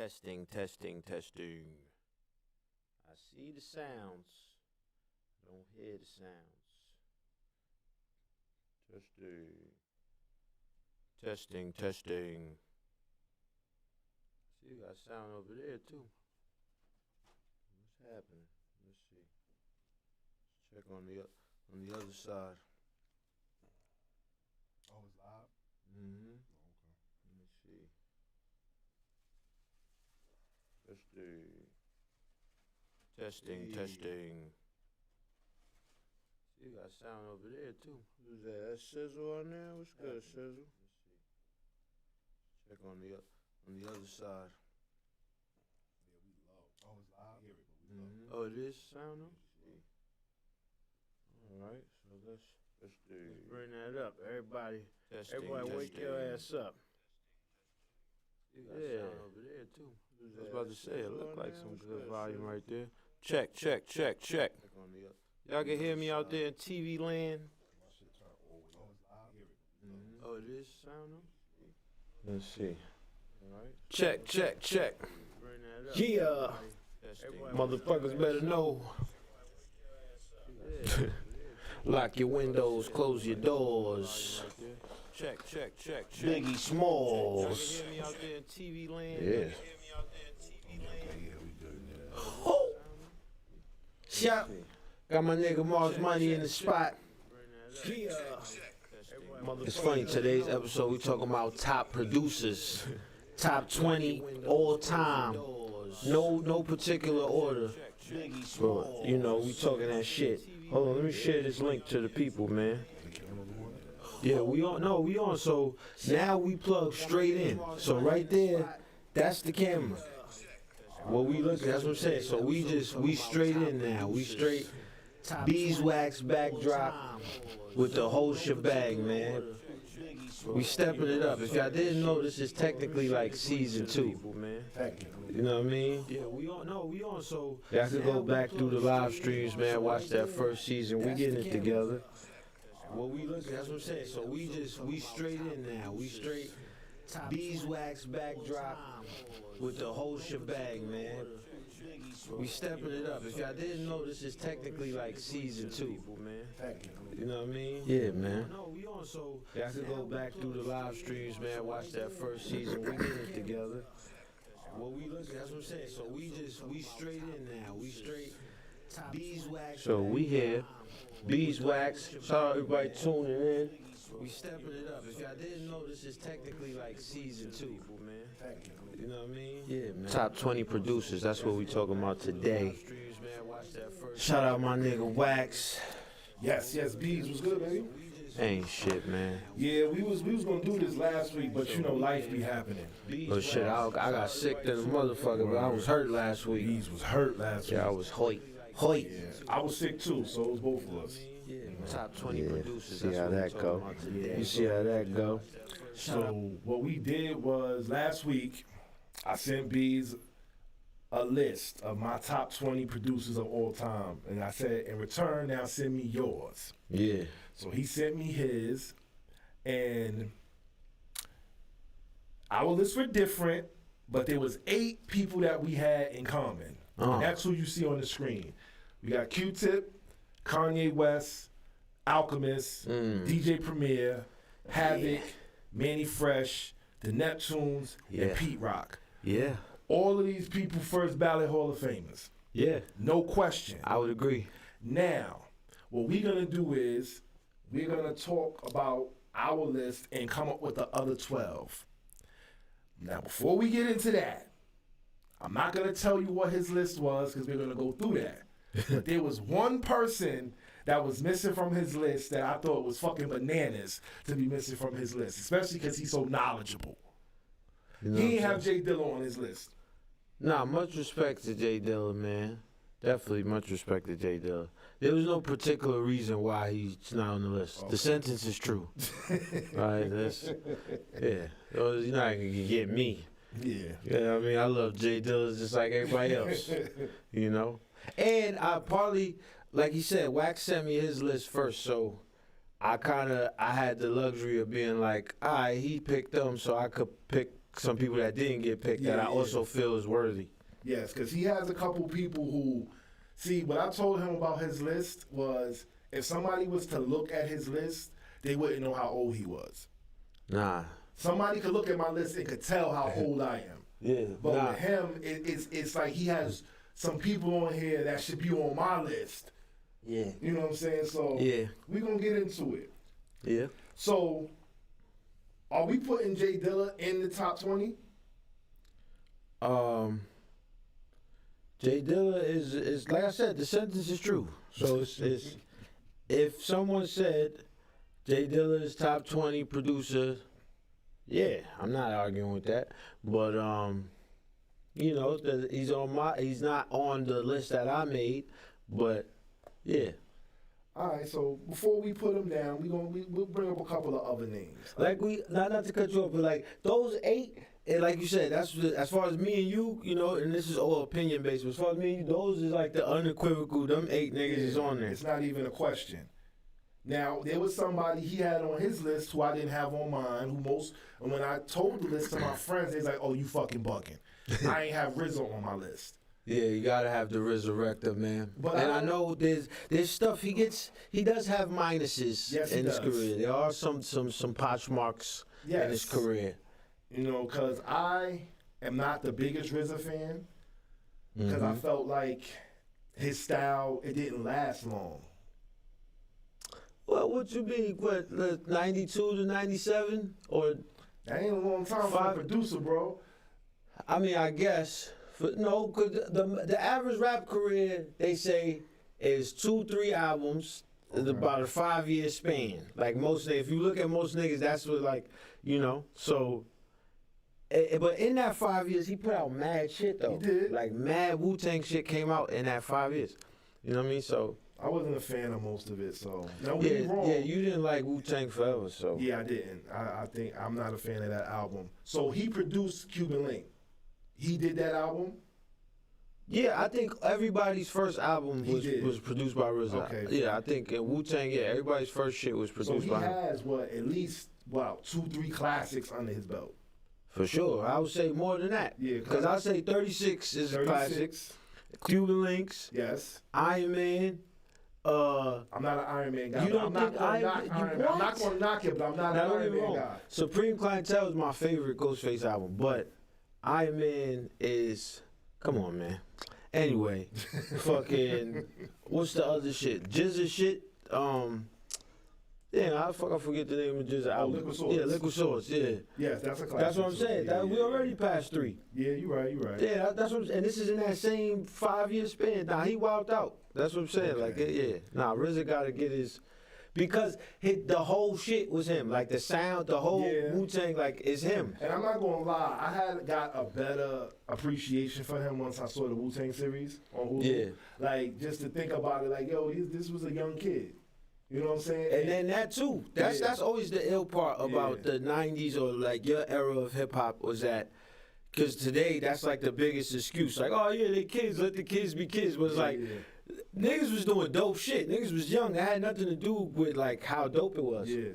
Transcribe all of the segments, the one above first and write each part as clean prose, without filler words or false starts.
Testing, testing, testing. I see the sounds. I don't hear the sounds. Testing. Testing, testing. See, you got sound over there too. What's happening? Let's see. Let's check on the other side. Oh, it's live? Mm-hmm. Oh, Let me see. Testing. Testing, testing. See, you got sound over there too. Who's that? That's Sizzle on there? What's good, Sizzle? Let's see. Check on the other side. Yeah, we low. Oh, it's live? Hear it, but we low. Mm-hmm. Oh, it is sound on? See. All right, so let's bring that up. Everybody, wake your ass up. You got sound over there too. I was about to say, it looked like some good volume right there. Check, check, check, check. Y'all can hear me out there in TV land? My shit turned all the way up. Oh, it's live? Hear it, but we low. Oh, it is sound on? Let's see. All right. Check, check, check. Yeah. Motherfuckers better know. Lock your windows, close your doors. Check, check, check, check. Biggie Smalls. Hear me out there in TV land? Yeah. Okay, yeah, we good now. Oh. Shop. Got my nigga Mars Money in the spot. Yeah. It's funny, today's episode we talking about top producers. Top 20 all time. No particular order. But, you know, we talking that shit. Hold on, let me share this link to the people, man. Yeah, we on. So now we plug straight in. So right there, that's the camera. What we look at, that's what I'm saying. So we straight in now. We straight Beezewax backdrop with the whole shebang, man. We stepping it up. If y'all didn't know, this is technically like season 2, man. You know what I mean? Yeah, we on. So y'all can go back through the live streams, man. Watch that first season. We getting it together. What we look at, that's what I'm saying. So we straight in now. We straight Beezewax backdrop with the whole shebang, man. We stepping it up. If y'all didn't know, this is technically like season 2, man. You know what I mean? Yeah, man. So y'all can go back through the live streams, man. Watch that first season. We getting it together. What we look at, that's what I'm saying. So we straight in now. We straight Beezewax. So we here. Beezewax. Shout out everybody tuning in. We stepping it up. If y'all didn't know, this is technically like season 2, man. You know what I mean? Yeah, man. Top 20 producers. That's what we talking about today. Shout out my nigga Wax. Yes, Bees was good, baby. Ain't shit, man. Yeah, we was gonna do this last week, but you know life be happening. But shit, I got sick than a motherfucker, but I was hurt last week. Bees was hurt last week. Yeah, I was hoit. Yeah, I was sick too, so it was both of us. Yeah, top 20 producers. See how that go. You see how that go. So what we did was last week, I sent Bees a list of my top 20 producers of all time, and I said, in return, now send me yours. Yeah. So he sent me his, and our lists were different, but there was 8 people that we had in common. And that's who you see on the screen. We got Q-Tip, Kanye West, Alchemist, DJ Premier, Havoc, Manny Fresh, the Neptunes, and Pete Rock. Yeah. All of these people first ballot Hall of Famers. Yeah. No question. I would agree. Now, what we're going to do is we're going to talk about our list and come up with the other 12. Now, before we get into that, I'm not going to tell you what his list was because we're going to go through that. But there was one person that was missing from his list that I thought was fucking bananas to be missing from his list, especially because he's so knowledgeable. You know he didn't have Jay Dilla on his list. Nah, much respect to Jay Dilla, man. Definitely much respect to Jay Dilla. There was no particular reason why he's not on the list. Okay. The sentence is true. Right? Yeah. You're not going to get me. Yeah. Yeah, I mean, I love Jay Dilla just like everybody else. You know? And I partly, like he said, Wax sent me his list first, so I had the luxury of being like, all right, he picked them, so I could pick some people that didn't get picked that I also feel is worthy. Yes, because he has a couple people who, see, what I told him about his list was if somebody was to look at his list, they wouldn't know how old he was. Nah. Somebody could look at my list and could tell how old I am. Yeah. But with him, it's like he has some people on here that should be on my list. Yeah. You know what I'm saying? So we're going to get into it. Yeah. So are we putting Jay Dilla in the top 20? Jay Dilla is like I said, the sentence is true. So it's if someone said Jay Dilla is top 20 producer, yeah, I'm not arguing with that. But you know, he's not on the list that I made, but yeah. All right, so before we put him down, we'll bring up a couple of other names. Like not to cut you off, but like those 8, and like you said, that's as far as me and you know, and this is all opinion based. But as far as me and you, those is like the unequivocal. Them 8 niggas is on there. It's not even a question. Now there was somebody he had on his list who I didn't have on mine. And when I told the list to my friends, they was like, "Oh, you fucking bugging." I ain't have Rizzo on my list. Yeah, you gotta have the Resurrector, man. But I know there's stuff he does have minuses in his career. There are some potch marks in his career. You know, because I am not the biggest RZA fan because I felt like his style, it didn't last long. Well, what you mean? What, 92 to 97? Or that ain't a long time for a producer, bro. I mean, I guess. No, because the average rap career, they say, is 2-3 albums, about a 5-year span. Like most, if you look at most niggas, that's what, like, you know. So, but in that 5 years, he put out mad shit though. He did. Like mad Wu-Tang shit came out in that 5 years. You know what I mean? So I wasn't a fan of most of it. So don't get me wrong. Yeah, you didn't like Wu-Tang Forever. So yeah, I didn't. I think I'm not a fan of that album. So he produced Cuban Link. He did that album? Yeah, I think everybody's first album was produced by RZA. Okay. Yeah, I think in Wu-Tang, everybody's first shit was produced by him. So he has, at least 2-3 classics under his belt. For sure. I would say more than that. Yeah. Because I say 36 is a classic. Cuban Links. Yes. Iron Man. I'm not an Iron Man guy. You don't think Iron Man? I'm not going to knock it, but I'm not an Iron Man guy. Supreme Clientele is my favorite Ghostface album, but Iron Man is, come on, man. Anyway, fucking, what's the other shit? Jizza shit. I forget the name of Jizza album. Liquid Swords. Yeah, Liquid Swords. Yeah. Yes, that's a classic. That's what I'm saying. We already passed 3. Yeah, you're right. Yeah, that's what I'm saying. And this is in that same 5-year span. Nah, he wilded out. That's what I'm saying. Okay. Like, yeah. Nah, RZA got to get his. Because the whole shit was him. Like the sound, the whole Wu-Tang, like, is him. And I'm not going to lie, I had got a better appreciation for him once I saw the Wu-Tang series on Hulu. Yeah. Like, just to think about it, like, yo, this was a young kid. You know what I'm saying? And then that too. That's always the ill part about the 90s or like your era of hip-hop was that, because today that's like the biggest excuse. Like, oh yeah, they kids, let the kids be kids. But it's like, niggas was doing dope shit. Niggas was young. That had nothing to do with like how dope it was. Yeah.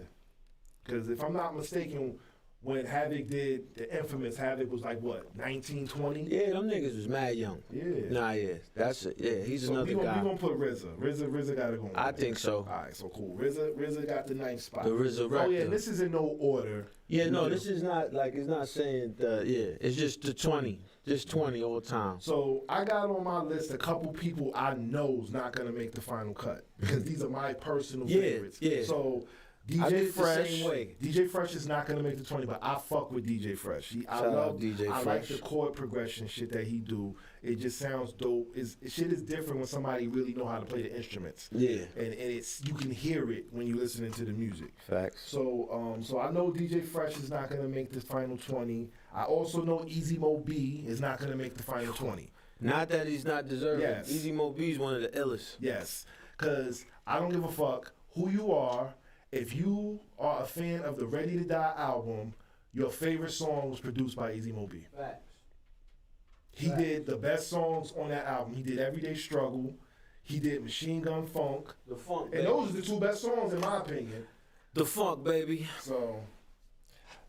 Because if I'm not mistaken, when Havoc did the infamous Havoc was like what, 19, 20? Yeah, them niggas was mad young. Yeah. Nah, yeah. That's it. Yeah, he's another guy. We gonna put RZA. RZA gotta go on. I think so. All right, so cool. RZA got the 9th spot. The Resurrector. Oh yeah, this is in no order. Yeah, no, this is not like, it's not saying it's just the 20. Just 20 all time. So I got on my list a couple people I know is not gonna make the final cut because these are my personal favorites. Yeah. So DJ Fresh, the same way. DJ Fresh is not gonna make the 20, but I fuck with DJ Fresh. I love DJ Fresh. I like the chord progression shit that he do. It just sounds dope. Shit is different when somebody really know how to play the instruments. Yeah. And it's you can hear it when you're listening to the music. Facts. So so I know DJ Fresh is not gonna make the final 20. I also know Easy Mo B is not gonna make the final 20. Not that he's not deserving. Yes. Easy Mo B is one of the illest. Yes. Cause I don't give a fuck who you are. If you are a fan of the Ready to Die album, your favorite song was produced by Easy Mo B. Facts. He did the best songs on that album. He did Everyday Struggle. He did Machine Gun Funk. The Funk, and those are the 2 best songs in my opinion. The Funk, baby. So,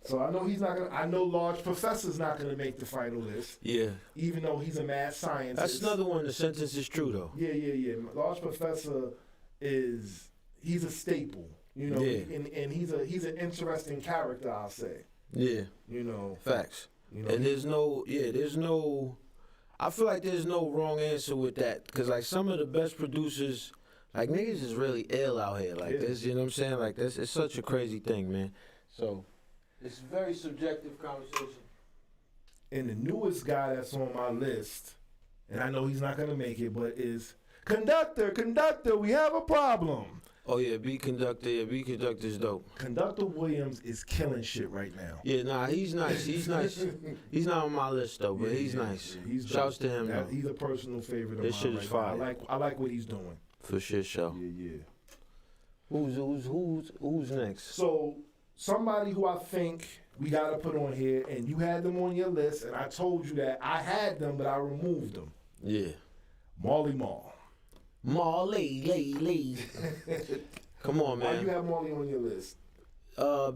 So I know he's not gonna. I know Large Professor's not gonna make the final list. Yeah. Even though he's a mad scientist. That's another one. The sentence is true though. Yeah. Large Professor he's a staple. You know, Yeah. and he's an interesting character, I'll say. Yeah. You know. Facts. You know, And there's no. I feel like there's no wrong answer with that, because like some of the best producers, like niggas is really ill out here, like this. You know what I'm saying? Like this, it's such a crazy thing, man. So it's a very subjective conversation. And the newest guy that's on my list, and I know he's not gonna make it, but is Conductor, we have a problem. Oh yeah, B Conductor. Yeah, B Conductor's dope. Conductor Williams is killing shit right now. Yeah, nah, he's nice. He's nice. He's not on my list though, but he's nice. Yeah, he's Shouts to him though. He's a personal favorite of This mine shit right is now. fire. I like what he's doing. For shit show. Yeah. Who's next? So somebody who I think we gotta put on here, and you had them on your list, and I told you that I had them, but I removed them. Yeah. Marley Marl. Marley. Come on, Why man. you have Marley on your list?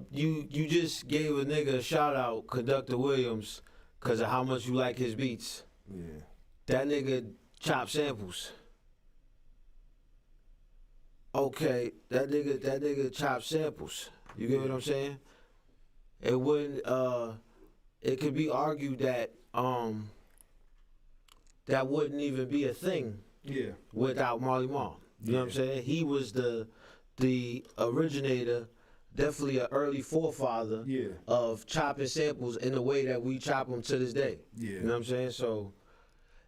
You just gave a nigga a shout out, Conductor Williams, because of how much you like his beats. Yeah. That nigga chop samples. Okay, that nigga chop samples. You get what I'm saying? It wouldn't. It could be argued that that wouldn't even be a thing. Yeah. Without Marley Marl. You know what I'm saying? He was the originator, definitely an early forefather of chopping samples in the way that we chop them to this day. Yeah. You know what I'm saying? So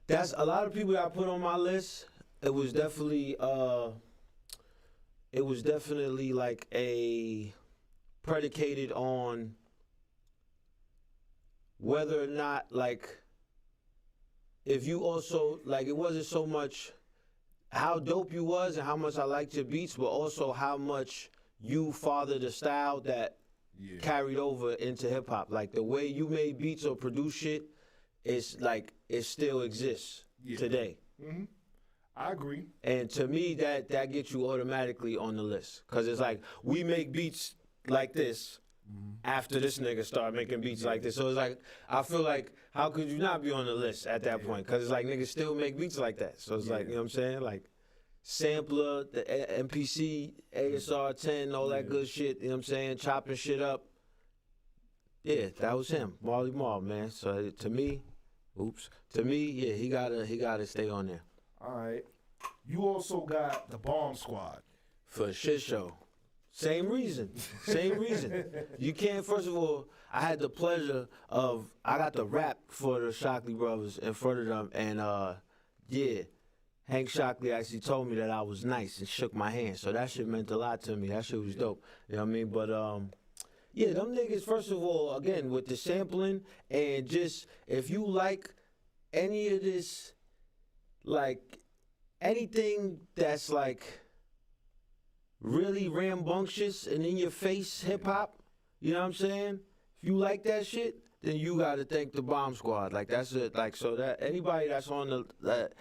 that's a lot of people that I put on my list. It was definitely like a predicated on whether or not, like, if you also, like, it wasn't so much how dope you was and how much I liked your beats, but also how much you fathered a style that carried over into hip hop. Like the way you made beats or produce shit, it's like it still exists today. Mm-hmm. I agree. And to me, that gets you automatically on the list, because it's like we make beats like this. After this nigga started making beats like this. So it's like, I feel like, how could you not be on the list at that point? Because it's like niggas still make beats like that. So it's like, you know what I'm saying? Like, sampler, the MPC, ASR 10, all that good shit, you know what I'm saying? Chopping shit up. Yeah, that was him, Marley Marl, man. So to me, yeah, he gotta stay on there. All right. You also got the Bomb Squad. For shit show. Same reason. You can't, first of all, I had the pleasure of, I got the rap for the Shockley brothers in front of them, and Hank Shockley actually told me that I was nice and shook my hand, so that shit meant a lot to me. That shit was dope. You know what I mean? But, yeah, them niggas, first of all, again, with the sampling, and just, if you like any of this, like, anything that's, like, really rambunctious and in your face hip hop, you know what I'm saying? If you like that shit, then you gotta thank the Bomb Squad. Like that's it. Like so that anybody that's on the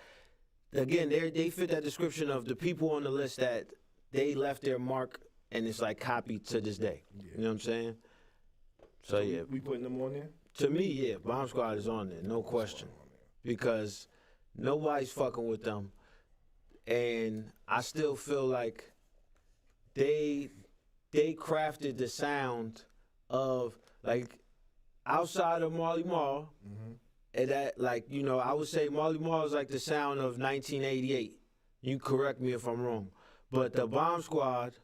again, they fit that description of the people on the list that they left their mark and it's like copied to this day. You know what I'm saying? So yeah, we putting them on there. To me, yeah, Bomb Squad is on there, no question, because nobody's fucking with them, and I still feel like they crafted the sound of, like, outside of Marley Marl, and that, like, you know, I would say Marley Marl is like the sound of 1988. You correct me if I'm wrong, but the Bomb Squad,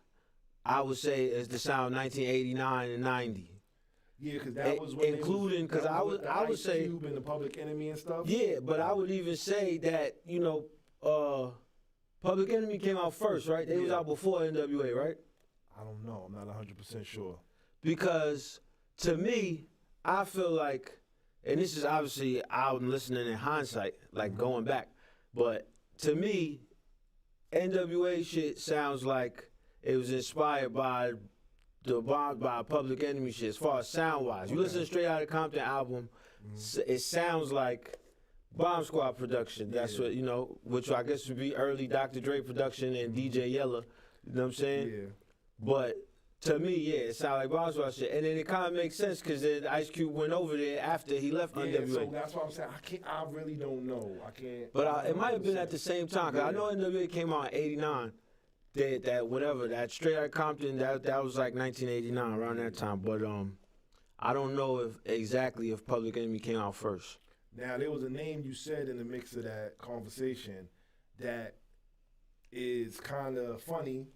I would say, is the sound of 1989 and 90. Yeah, because that was when including, because I would say Cube and the Public Enemy and stuff. Yeah, but I would even say that, you know, Public Enemy came out first, right? They was out before NWA, right? I don't know. I'm not 100% sure. Because to me, I feel like, and this is obviously out and listening in hindsight, like going back, but to me, NWA shit sounds like it was inspired by Public Enemy shit as far as sound wise. You listen to Straight Outta Compton album, it sounds like Bomb Squad production. That's what, you know, which I guess would be early Dr. Dre production and DJ Yella. You know what I'm saying? Yeah. But To me, yeah, it sounded like Boswell shit. And then it kind of makes sense because then Ice Cube went over there after he left NWA. So that's what I'm saying. I really don't know. I can't. But it might have been at the same time. Cause I know NWA came out in '89. That Straight Outta Compton, that was like 1989, around that time. But I don't know if Public Enemy came out first. Now there was a name you said in the mix of that conversation that is kind of funny.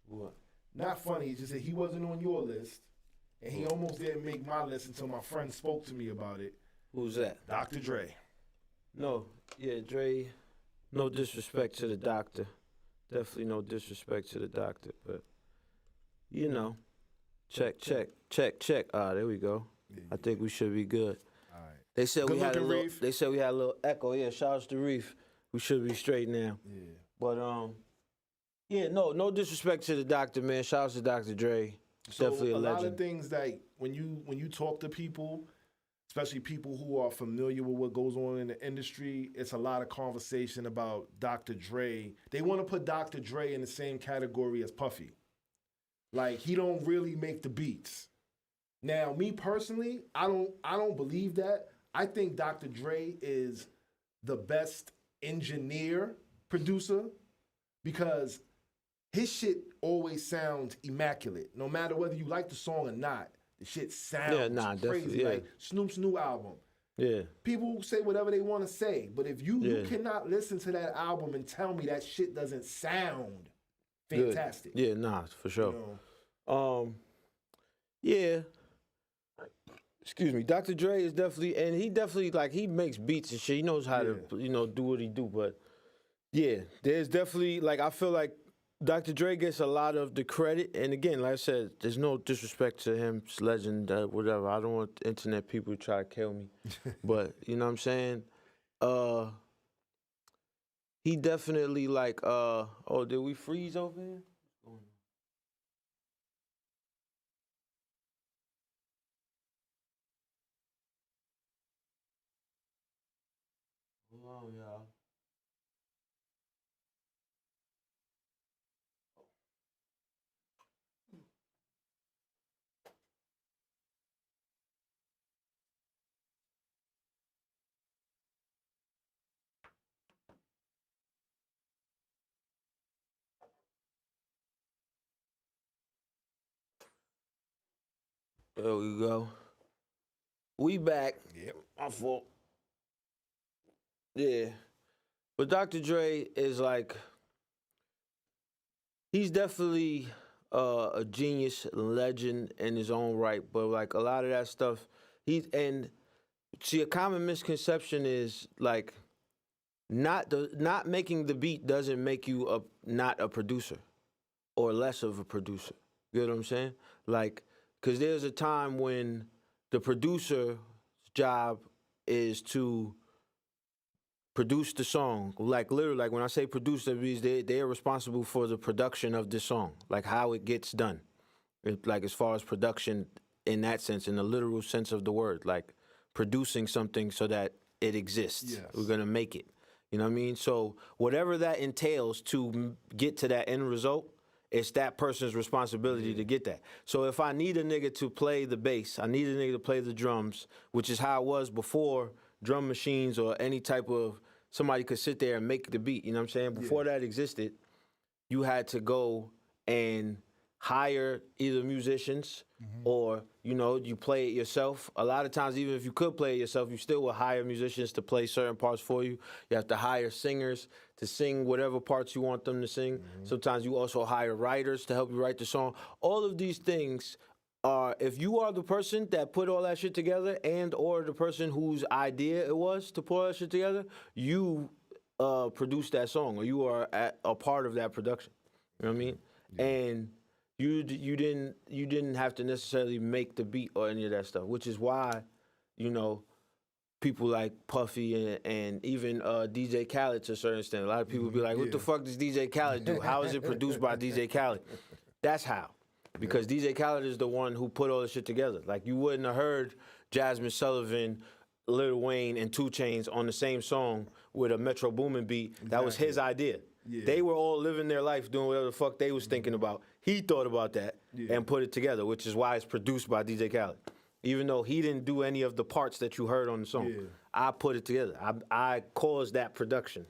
What? Not funny, just that he wasn't on your list, and he almost didn't make my list until my friend spoke to me about it. Who's that? Dr. Dre. No, yeah, Dre. No disrespect to the doctor. Definitely no disrespect to the doctor, but you know, check. There we go. Yeah. I think we should be good. All right. They said Good we had a looking, little. Reef. They said we had a little echo. Yeah, shout outs to Reef. We should be straight now. Yeah. But yeah, no disrespect to the doctor, man. Shout outs to Dr. Dre. So Definitely a legend. lot of things that when you talk to people, especially people who are familiar with what goes on in the industry, it's a lot of conversation about Dr. Dre. They want to put Dr. Dre in the same category as Puffy. Like he don't really make the beats. Now, me personally, I don't believe that. I think Dr. Dre is the best engineer producer because his shit always sounds immaculate. No matter whether you like the song or not, the shit sounds crazy. Yeah. Like Snoop's new album. Yeah. People say whatever they want to say, but if you cannot listen to that album and tell me that shit doesn't sound fantastic. Good. Yeah, for sure. You know? Yeah. Excuse me. Dr. Dre is definitely, and he definitely, like, he makes beats and shit. He knows how to, do what he do. But, yeah, there's definitely, like, I feel like Dr. Dre gets a lot of the credit. And, again, like I said, there's no disrespect to him. It's legend, whatever. I don't want internet people to try to kill me. But, you know what I'm saying? He definitely, like, oh, did we freeze over here? Hold on, y'all. There we go. We back. Yep. My fault. Yeah. But Dr. Dre is like, he's definitely a genius, legend in his own right. But like a lot of that stuff, and see, a common misconception is like, not making the beat doesn't make you not a producer or less of a producer. You know what I'm saying? Like, because there's a time when the producer's job is to produce the song. Like, literally, like when I say produce, that means they're responsible for the production of the song, like how it gets done. Like, as far as production in that sense, in the literal sense of the word, like producing something so that it exists. Yes. We're going to make it. You know what I mean? So whatever that entails to get to that end result, it's that person's responsibility to get that. So if I need a nigga to play the bass, I need a nigga to play the drums, which is how it was before drum machines or any type of, somebody could sit there and make the beat, you know what I'm saying? Before that existed, you had to go and hire either musicians or, you play it yourself. A lot of times, even if you could play it yourself, you still would hire musicians to play certain parts for you. You have to hire singers to sing whatever parts you want them to sing. Sometimes you also hire writers to help you write the song. All of these things are, if you are the person that put all that shit together and or the person whose idea it was to put all that shit together, you produce that song or you are a part of that production. You know what I mean? Yeah. And you didn't have to necessarily make the beat or any of that stuff, which is why, people like Puffy and even DJ Khaled to a certain extent. A lot of people be like, what the fuck does DJ Khaled do? How is it produced by DJ Khaled? That's how. Because DJ Khaled is the one who put all this shit together. Like, you wouldn't have heard Jasmine Sullivan, Lil Wayne, and 2 Chainz on the same song with a Metro Boomin beat. That was his idea. Yeah. They were all living their life doing whatever the fuck they was thinking about. He thought about that and put it together, which is why it's produced by DJ Khaled. Even though he didn't do any of the parts that you heard on the song, I put it together. I caused that production.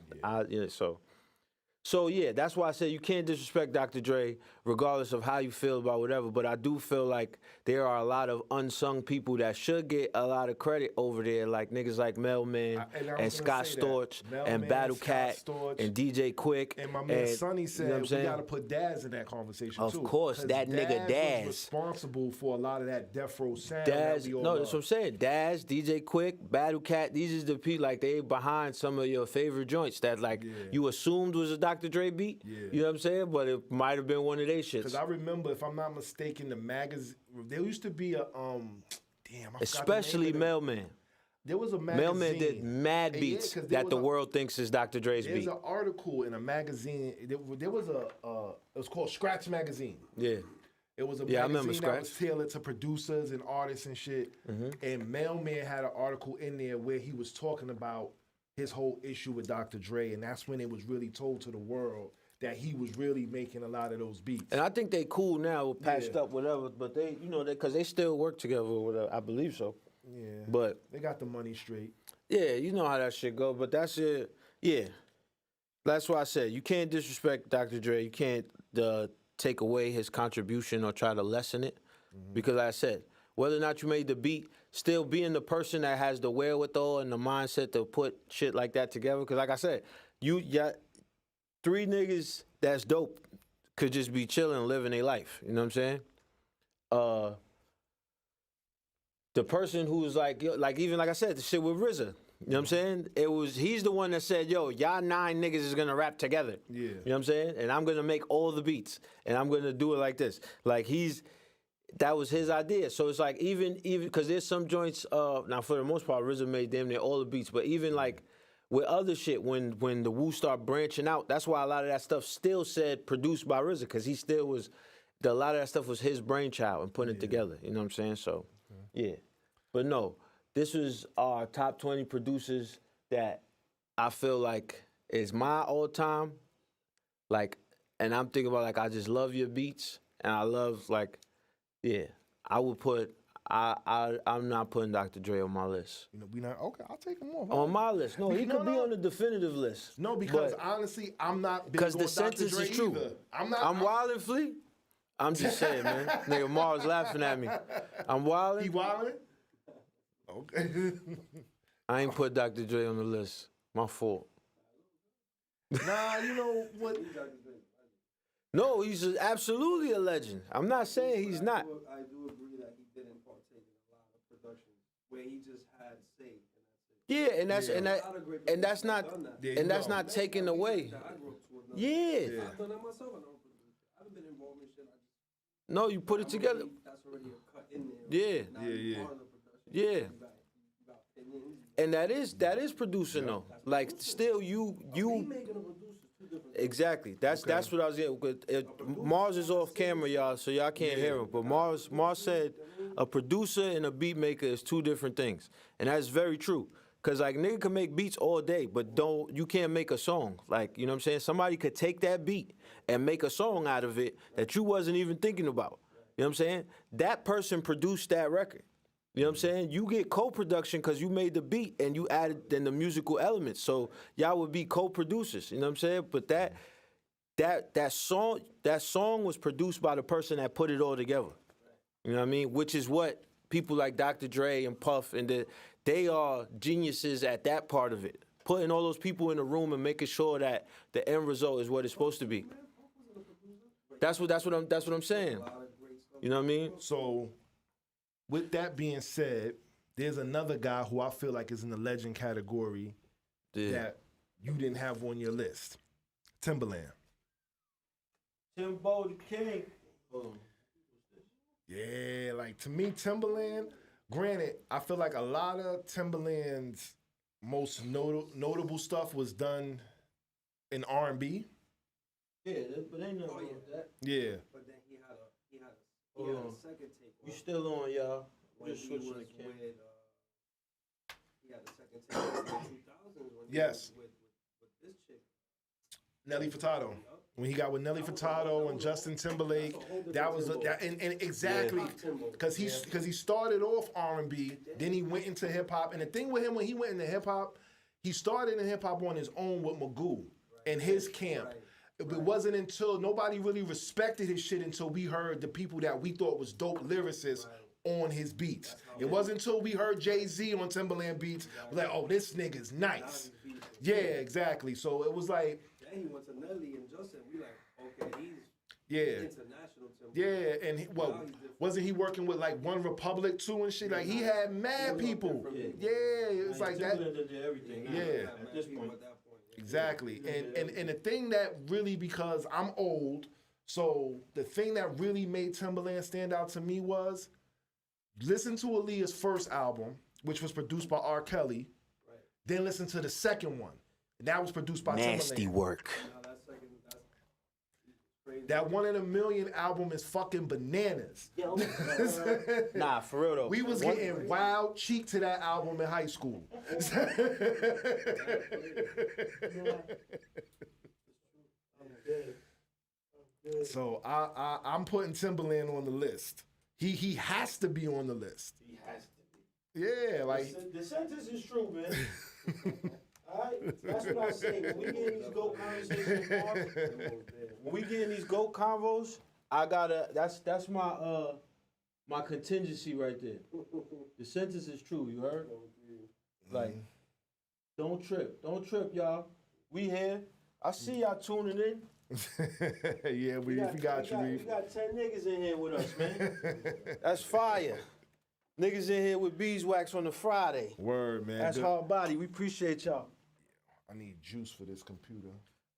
So yeah, that's why I say you can't disrespect Dr. Dre, regardless of how you feel about whatever. But I do feel like there are a lot of unsung people that should get a lot of credit over there, like niggas like Mailman and Scott Storch and Battle Cat and DJ Quick. And my man Sonny said, you know we got to put Daz in that conversation too. Of course, that nigga Daz was responsible for a lot of that Death Row sound. Daz, no, that's what I'm saying. Daz, DJ Quick, Battle Cat, these is the people, like, they behind some of your favorite joints that, like, you assumed was a Dr. Dre beat. Yeah. You know what I'm saying? But it might have been one of they shits. Because I remember, if I'm not mistaken, the magazine, there used to be a, especially Mailman. There was a magazine. Mailman did mad beats that the world thinks is Dr. Dre's beat. There's an article in a magazine. There was it was called Scratch Magazine. Yeah. It was a magazine that was tailored to producers and artists and shit. And Mailman had an article in there where he was talking about his whole issue with Dr. Dre, and that's when it was really told to the world that he was really making a lot of those beats. And I think they cool now, patched up, whatever, but they, you know, because they still work together or whatever. I believe so. Yeah. But they got the money straight. Yeah, you know how that shit go, but that's it. Yeah. That's why I said you can't disrespect Dr. Dre. You can't take away his contribution or try to lessen it. Because like I said, whether or not you made the beat, still being the person that has the wherewithal and the mindset to put shit like that together. Because like I said, you got 3 niggas that's dope could just be chilling, living their life. You know what I'm saying? The person who's like even like I said, the shit with RZA. You know what I'm saying? He's the one that said, yo, y'all 9 niggas is gonna rap together. Yeah. You know what I'm saying? And I'm gonna make all the beats. And I'm gonna do it like this. Like that was his idea. So it's like even because there's some joints, now for the most part, RZA made damn near all the beats, but even like with other shit, when the Wu start branching out, that's why a lot of that stuff still said produced by RZA, because he still was, a lot of that stuff was his brainchild and putting it together. You know what I'm saying? So, yeah. But no, this was our top 20 producers that I feel like is my all-time, like, and I'm thinking about, like, I just love your beats, and I love, like, yeah, I would put, I'm not putting Dr. Dre on my list. You know, we not, okay, I'll take him off. On my list. No, he could be on the definitive list. No, because honestly, I'm not big because on the sentence Dr. Dre is true. either. I'm wildin' Flea. I'm just saying, man. Nigga Mars laughing at me. I'm wildin'. He wildin'? Okay. I ain't put Dr. Dre on the list. My fault. Nah, you know what? No, he's absolutely a legend. I'm not saying he's not. I do agree that he didn't partake in a lot of productions where he just had say. Yeah, and that's not taken away. Yeah. I've done that myself. I haven't been involved in shit. No, you put it together. That's already a cut in there. Yeah. And that is producing though. Like still you. Exactly. That's what I was getting. Mars is off camera, y'all, so y'all can't hear him. But Mars said a producer and a beat maker is 2 different things, and that's very true. Cause like nigga can make beats all day, but you can't make a song. Like, you know what I'm saying? Somebody could take that beat and make a song out of it that you wasn't even thinking about. You know what I'm saying? That person produced that record. You know what I'm saying? You get co-production because you made the beat and you added then the musical elements. So y'all would be co-producers. You know what I'm saying? But that song was produced by the person that put it all together. You know what I mean? Which is what people like Dr. Dre and Puff and they are geniuses at that part of it. Putting all those people in a room and making sure that the end result is what it's supposed to be. That's what I'm saying. You know what I mean? So, with that being said, there's another guy who I feel like is in the legend category that you didn't have on your list. Timbaland. Timbo the King. Yeah, like to me, Timbaland, granted, I feel like a lot of Timbaland's most notable stuff was done in R&B. Yeah, but ain't nothing wrong with that. Yeah. But then he had a second take. You still on, y'all? When Just he switching was the camera. he had a second take in the 2000s when he Yes. was with this chick. Nelly Furtado. When he got with Nelly Furtado and Justin Timberlake, that was and exactly because he started off R&B, then he went into hip hop. And the thing with him, when he went into hip hop, he started in hip hop on his own with Magoo and his camp. It wasn't until nobody really respected his shit until we heard the people that we thought was dope lyricists on his beats. It wasn't until we heard Jay-Z on Timberland beats, like, oh, this nigga's nice. Yeah, exactly. So it was like. Then he went to Nelly and Justin. We like, okay, he's international Timberland. Yeah, and wasn't he working with like One Republic too and shit? Like he had mad people. Yeah, it was like that. Did everything. Yeah, at this point. Exactly. And the thing that really, because I'm old, so the thing that really made Timberland stand out to me was listen to Aaliyah's first album, which was produced by R. Kelly, then listen to the second one. That was produced by Nasty Timberland. Work. That 1 in a Million album is fucking bananas. Nah, for real though. We was getting wild cheek to that album in high school. So I'm putting Timberland on the list. He has to be on the list. He has to be. Yeah, like the sentence is true, man. All right, that's what I say. When we get in these GOAT conversations, when we get in these GOAT convos, I gotta. That's my my contingency right there. The sentence is true. You heard? Like, don't trip, y'all. We here. I see y'all tuning in. Yeah, we got you. We got 10 niggas in here with us, man. That's fire. Niggas in here with Beezewax on the Friday. Word, man. That's hard body. We appreciate y'all. I need juice for this computer.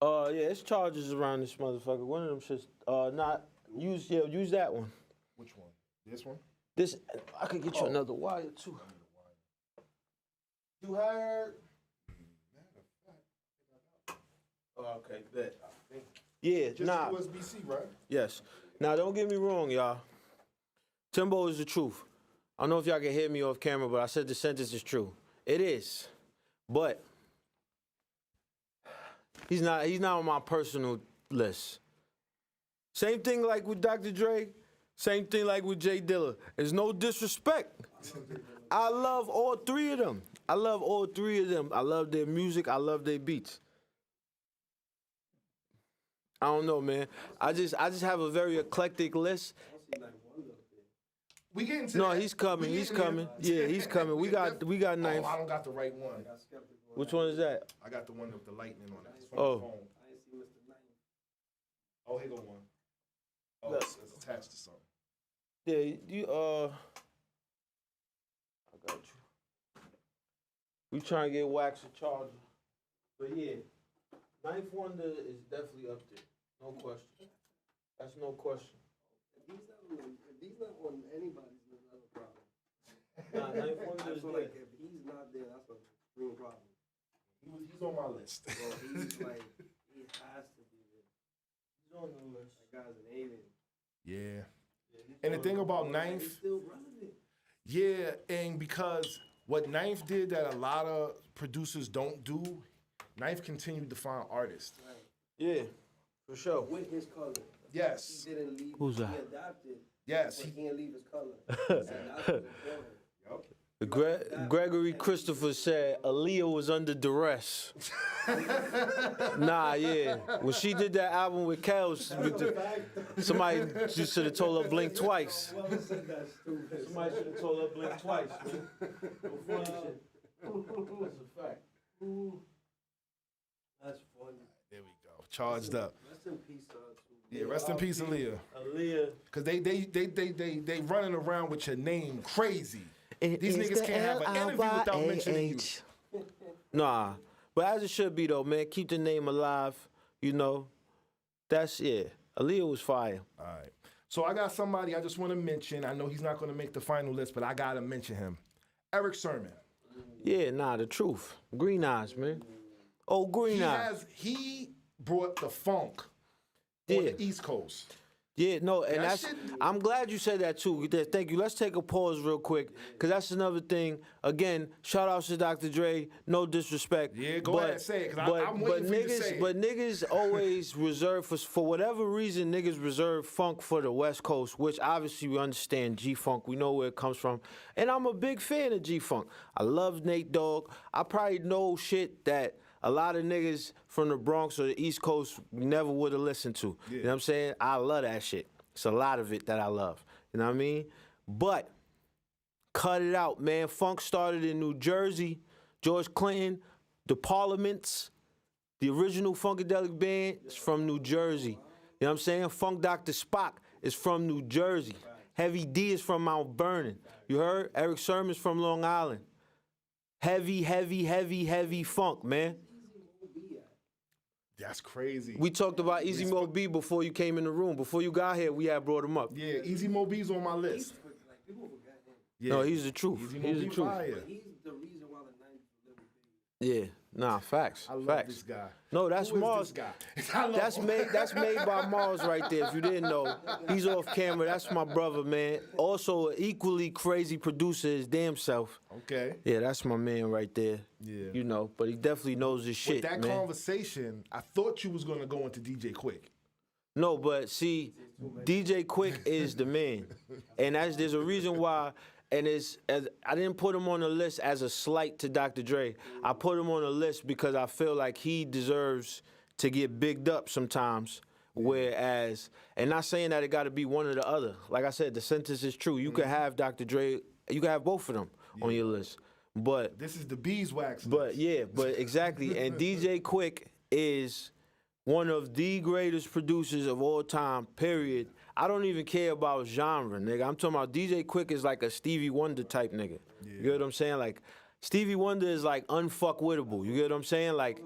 Yeah, it's charges around this motherfucker. One of them shits. Use that one. Which one? This one? This, I could get you another wire too. You heard? Oh, okay, bet. Yeah, Just USB-C, right? Yes. Now, don't get me wrong, y'all. Timbo is the truth. I don't know if y'all can hear me off camera, but I said the sentence is true. It is. But he's not on my personal list. Same thing like with Dr. Dre, same thing like with Jay Dilla. There's no disrespect. I love all three of them. I love their music. I love their beats. I don't know, man. I just have a very eclectic list. We getting to No, that. he's coming. He's coming. Yeah, he's coming. We got ninth. Oh, I don't got the right one. Which one is that? I got the one with the lightning on it. It's from Oh. the phone. Oh, here go one. Oh, it's attached to something. Yeah, I got you. We trying to get Wax a charger. But yeah, Ninth Wonder is definitely up there. No question. That's no question. If he's not on anybody's list, that's a problem. Nah, Ninth Wonder I is feel there. like if he's not there, that's a real problem. He's on my list. So he's like, he has to be there. He's on the list. That guy's an alien. Yeah. And the thing about He's Ninth, still relevant. yeah, and because what Ninth did that a lot of producers don't do, Ninth continued to find artists. Right. Yeah, for sure. With his color. Yes. He didn't leave. Who's that? He adapted. Yes. But he can't leave his color. And that's what's important. Gregory Christopher said Aaliyah was under duress. Nah, yeah. When she did that album with Kels, somebody just should have told her blink twice. Somebody should have told her blink twice, man. No funny shit. That's a fact. That's funny. There we go. Charged up. Rest in peace, too. Yeah, rest in peace, Aaliyah. Aaliyah. Cause they running around with your name crazy. These niggas can't have an interview without mentioning you. Nah, but as it should be though, man. Keep the name alive. You know, that's Aaliyah was fire. All right. So I got somebody I just want to mention. I know he's not going to make the final list, but I got to mention him. Eric Sermon. Yeah, nah, the truth. Green Eyes, man. Oh, Green Eyes. He brought the funk on the East Coast. Yeah, no, and That that's. shit- I'm glad you said that too. Thank you. Let's take a pause real quick, cause that's another thing. Again, shout out to Dr. Dre. No disrespect. Yeah, go ahead, say it, 'cause I'm waiting for you to say it. But niggas always reserve for whatever reason. Niggas reserve funk for the West Coast, which obviously we understand G-Funk. We know where it comes from, and I'm a big fan of G-Funk. I love Nate Dogg. I probably know shit that a lot of niggas from the Bronx or the East Coast never would have listened to. Yeah. You know what I'm saying? I love that shit. It's a lot of it that I love. You know what I mean? But cut it out, man. Funk started in New Jersey. George Clinton, the Parliaments, the original Funkadelic Band is from New Jersey. You know what I'm saying? Funk Dr. Spock is from New Jersey. Heavy D is from Mount Vernon. You heard? Eric Sermon's from Long Island. Heavy funk, man. That's crazy. We talked about Easy Mo B before you came in the room. Before you got here, we had brought him up. Yeah, Easy Mo B's on my list. Like, people forgot him. Yeah. No, he's the truth. Easy Mo He's the B truth. fire. He's the reason why the 90s were living big. Yeah, nah, facts. I love facts. this guy. No, that's Who is Mars. this guy? I love That's made by Mars right there. If you didn't know, he's off camera. That's my brother, man. Also, an equally crazy producer his damn self. Okay. Yeah, that's my man right there. Yeah. You know, but he definitely knows his shit, With that man. conversation, I thought you was gonna go into DJ Quick. No, but see, DJ Quick is the man, and there's a reason why. And I didn't put him on the list as a slight to Dr. Dre. I put him on the list because I feel like he deserves to get bigged up sometimes. Whereas, and not saying that it got to be one or the other. Like I said, the sentence is true. You could have Dr. Dre, you could have both of them on your list. But This is the Beezewax. But yeah, but exactly. And DJ Quick is one of the greatest producers of all time, period. I don't even care about genre, nigga. I'm talking about DJ Quick is like a Stevie Wonder type nigga. You get what I'm saying? Like, Stevie Wonder is like unfuckwittable. You get what I'm saying? Like,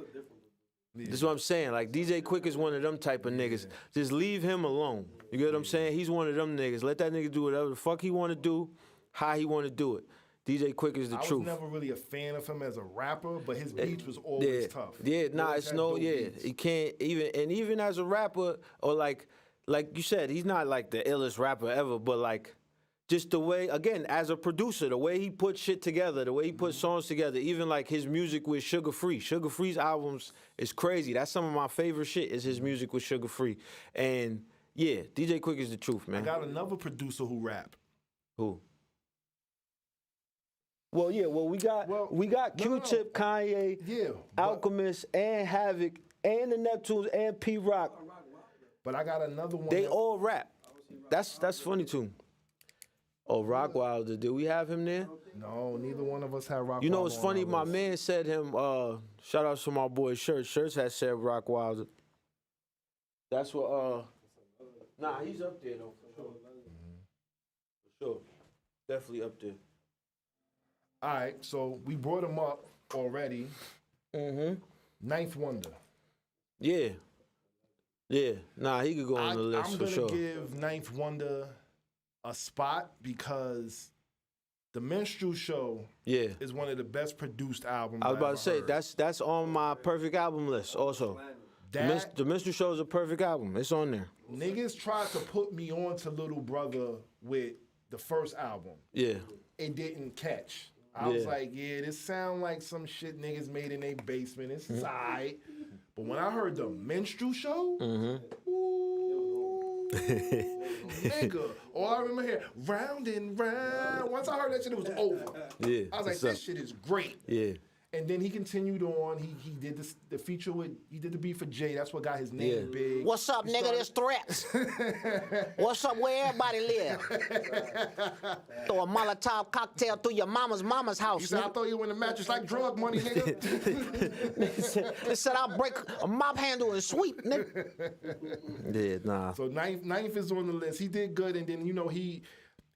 this is what I'm saying. Like, DJ Quick is one of them type of niggas. Just leave him alone. You get what I'm saying? He's one of them niggas. Let that nigga do whatever the fuck he want to do, how he want to do it. DJ Quick is the I truth. was never really a fan of him as a rapper, but his beats was always tough. Yeah, nah, Always it's had no, dope yeah. beats. He can't even as a rapper, or like you said, he's not like the illest rapper ever, but like just the way, again, as a producer, the way he put shit together, the way he put songs together, even like his music with Sugar Free. Sugar Free's albums is crazy. That's some of my favorite shit is his music with Sugar Free. And yeah, DJ Quick is the truth, I man. got another producer who rap. Who? Well, yeah, we got No. Q-Tip, Kanye, Yeah, Alchemist, and Havoc, and the Neptunes, and P-Rock. but I got another one. They that- all rap. That's funny too. Oh, Rockwilder, did we have him there? No, neither one of us had Rock. You know, it's Wilder on funny. our My list. man said him. Shout out to my boy Shirts. Shirts has said Rockwilder. That's what. Nah, he's up there though for sure. For sure, definitely up there. All right, so we brought him up already. Ninth Wonder. Yeah. Nah, he could go on the list I'm for gonna sure. give Ninth Wonder a spot because the Minstrel Show Yeah. is one of the best produced albums. I was about I've to say ever heard. that's on my perfect album list also. That The Minstrel Show is a perfect album. It's on there. niggas tried to put me on to Little Brother with the first album. Yeah. It didn't catch. I was Yeah. like, yeah, this sound like some shit niggas made in their basement. It's alright. But when I heard the Minstrel Show, ooh, nigga, all I remember here, round and round. Once I heard that shit, it was over. Yeah. I was like, what's this up? shit is great. Yeah. And then he continued on. He did the feature with, he did the beat for Jay. That's what got his name Yeah. big. What's up, He nigga? started- There's threats. What's up where everybody live? Throw a Molotov cocktail through your mama's house. He said, I Nigga. thought you were in the mattress like drug money, nigga. They said I'll break a mop handle and sweep, nigga. Yeah, nah. So ninth is on the list. He did good, and then, you know, he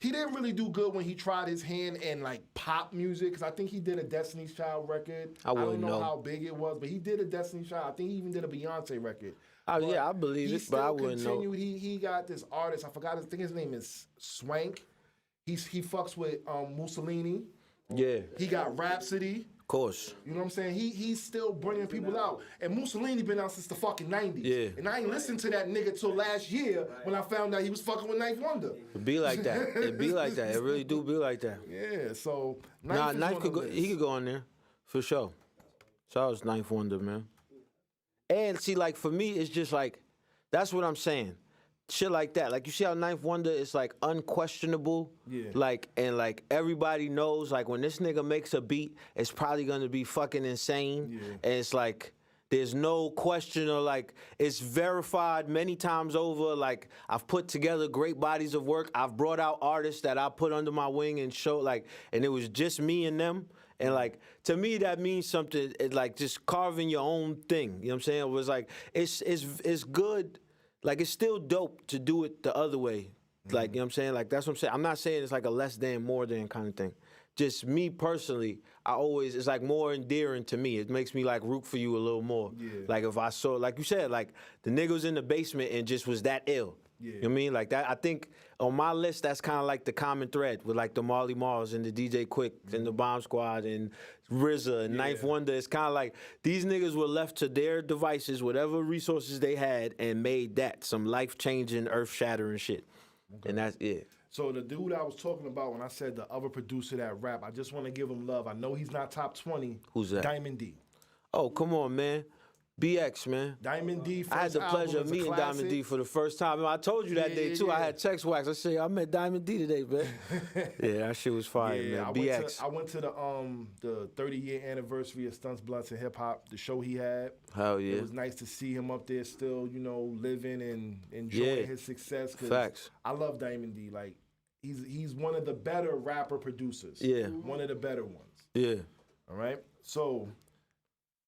didn't really do good when he tried his hand in like pop music, because I think he did a Destiny's Child record. I wouldn't don't know. how big it was, but he did a Destiny's Child. I think he even did a Beyonce record. Oh, But yeah, I believe he it, but I still wouldn't know. continued. He got this artist. I forgot. I think his name is Swank. He fucks with Mussolini. Yeah. He got Rhapsody. course. You know what I'm saying? He's still bringing people out. And Mussolini been out since the fucking 90s. Yeah. And I ain't listened to that nigga till last year when I found out he was fucking with Ninth Wonder. It be like that. It be like that. It really do be like that. Yeah, so Knife could go. He could go on there for sure. Shout out to Ninth Wonder, man. And see, like for me, it's just like that's what I'm saying. Shit like that. Like you see how Ninth Wonder is like unquestionable. Yeah. Like and like everybody knows like when this nigga makes a beat, it's probably gonna be fucking insane. Yeah. And it's like there's no question or like it's verified many times over. Like I've put together great bodies of work. I've brought out artists that I put under my wing and show like, and it was just me and them. And like to me that means something. It's like just carving your own thing. You know what I'm saying? It was like it's good. Like, it's still dope to do it the other way. Like, you know what I'm saying? Like, that's what I'm saying. I'm not saying it's like a less than, more than kind of thing. Just me personally, it's like more endearing to me. It makes me like root for you a little more. Yeah. Like, if I saw, like you said, like the nigga was in the basement and just was that ill. Yeah. You know what I mean? Like that, I think on my list, that's kind of like the common thread with like the Marley Marls and the DJ Quick and the Bomb Squad and RZA and Ninth Wonder. It's kind of like these niggas were left to their devices, whatever resources they had, and made that some life-changing, earth-shattering shit. Okay. And that's it. So the dude I was talking about when I said the other producer that rap, I just want to give him love. I know he's not top 20. Who's that? Diamond D. Oh, come on, man. BX, man. Diamond D. I had the pleasure of meeting Diamond D for the first time. I told you that day, too. Yeah. I had text wax. I said, I met Diamond D today, man. Yeah, that shit was fire, man. BX. I went to the 30-year anniversary of Stunts, Blunts, and Hip Hop, the show he had. Hell yeah. It was nice to see him up there still, you know, living and enjoying his success. Facts. I love Diamond D. Like, he's one of the better rapper producers. Yeah. One of the better ones. Yeah. All right? So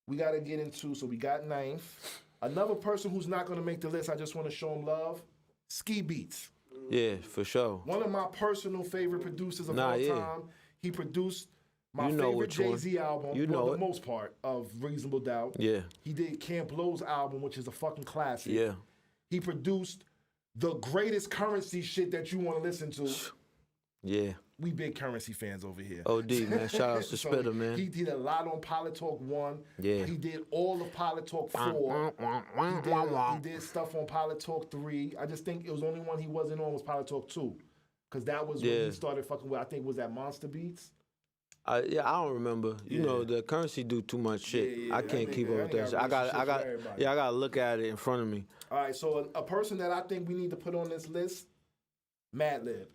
we got to get into, so we got Ninth. Another person who's not going to make the list, I just want to show him love, Ski Beats. Yeah, for sure. One of my personal favorite producers of all time. He produced my favorite Jay-Z album, for the most part, of Reasonable Doubt. Yeah. He did Camp Lo's album, which is a fucking classic. Yeah. He produced the greatest Currency shit that you want to listen to. Yeah. We big Currency fans over here. OD, man. Shout out to Spitter, man. He did a lot on Pilot Talk 1. Yeah. He did all of Pilot Talk 4. He did stuff on Pilot Talk 3. I just think it was the only one he wasn't on was Pilot Talk 2. Because that was when he started fucking with, I think, was that Monster Beats? I don't remember. You know, the Currency do too much shit. I can't keep up with that shit. I gotta look at it in front of me. All right, so a person that I think we need to put on this list, Madlib.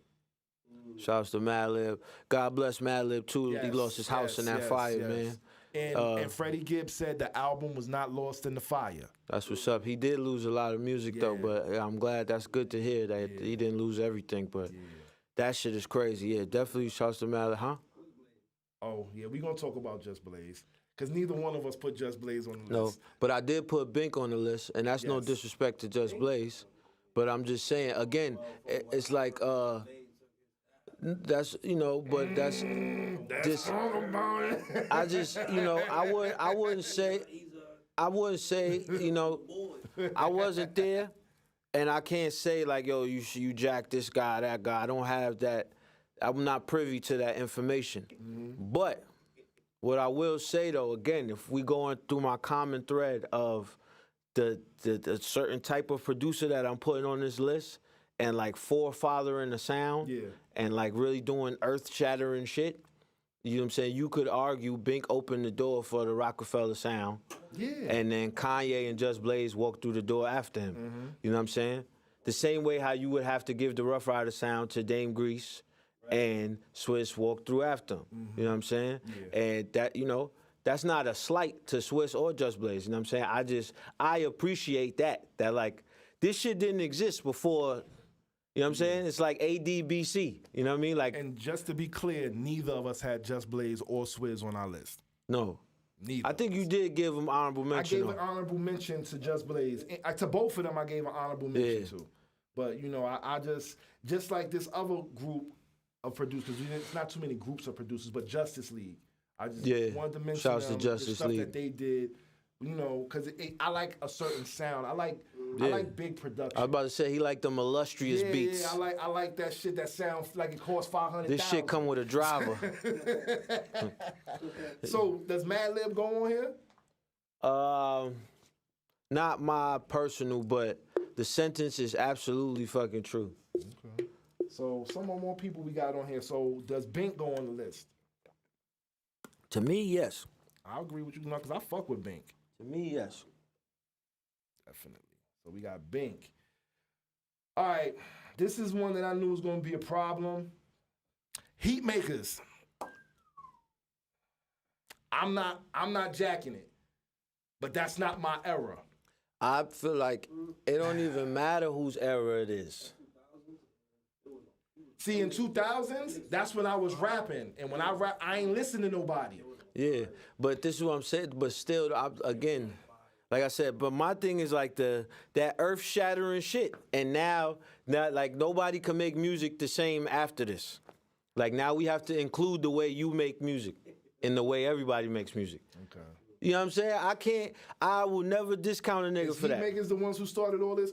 Shouts to Madlib. God bless Madlib too. He lost his house in that fire, man. And Freddie Gibbs said the album was not lost in the fire. That's what's up. He did lose a lot of music though, but I'm glad. That's good to hear that he didn't lose everything. But that shit is crazy. Yeah, definitely shouts to Madlib, huh? Oh yeah, we gonna talk about Just Blaze because neither one of us put Just Blaze on the list. No, but I did put Bink on the list, and that's no disrespect to Just Blaze, but I'm just saying again, it's like that's but that's just I just I wouldn't say I wasn't there, and I can't say like yo you jack this guy that guy. I don't have that. I'm not privy to that information. But what I will say though, again, if we going through my common thread of the certain type of producer that I'm putting on this list and like forefathering the sound and like really doing earth-shattering shit, you know what I'm saying? You could argue Bink opened the door for the Rockefeller sound. Yeah. And then Kanye and Just Blaze walked through the door after him. You know what I'm saying? The same way how you would have to give the Rough Rider sound to Dame Grease. And Swiss walked through after him. You know what I'm saying? Yeah. And that, that's not a slight to Swiss or Just Blaze. You know what I'm saying? I appreciate that like, this shit didn't exist before, you know what I'm saying? It's like ADBC, you know what I mean? Like, and just to be clear, neither of us had Just Blaze or Swizz on our list. No. Neither. I think you did give them honorable mention. I gave an honorable mention to Just Blaze. To both of them, I gave an honorable mention to. But, I just like this other group of producers, it's not too many groups of producers, but Justice League. I just wanted to mention Shouts to Justice the stuff League. that they did, because I like a certain sound. I like I like big production. I was about to say he like them illustrious beats. Yeah, I like that shit that sounds like it costs $500,000. This shit come with a driver. So does Madlib go on here? Not my personal, but the sentence is absolutely fucking true. Okay. So some more people we got on here. So does Bink go on the list? To me, yes. I agree with you, because I fuck with Bink. To me, yes. Definitely. So we got Bink. All right, this is one that I knew was going to be a problem. Heat makers. I'm not jacking it, but that's not my era. I feel like it don't even matter whose era it is. See, in 2000s, that's when I was rapping, and when I rap, I ain't listening to nobody. Yeah, but this is what I'm saying. But still, again, like I said, but my thing is like that earth-shattering shit. And now, like nobody can make music the same after this. Like now we have to include the way you make music in the way everybody makes music. Okay. You know what I'm saying? I will never discount a nigga for that. Heat makers the ones who started all this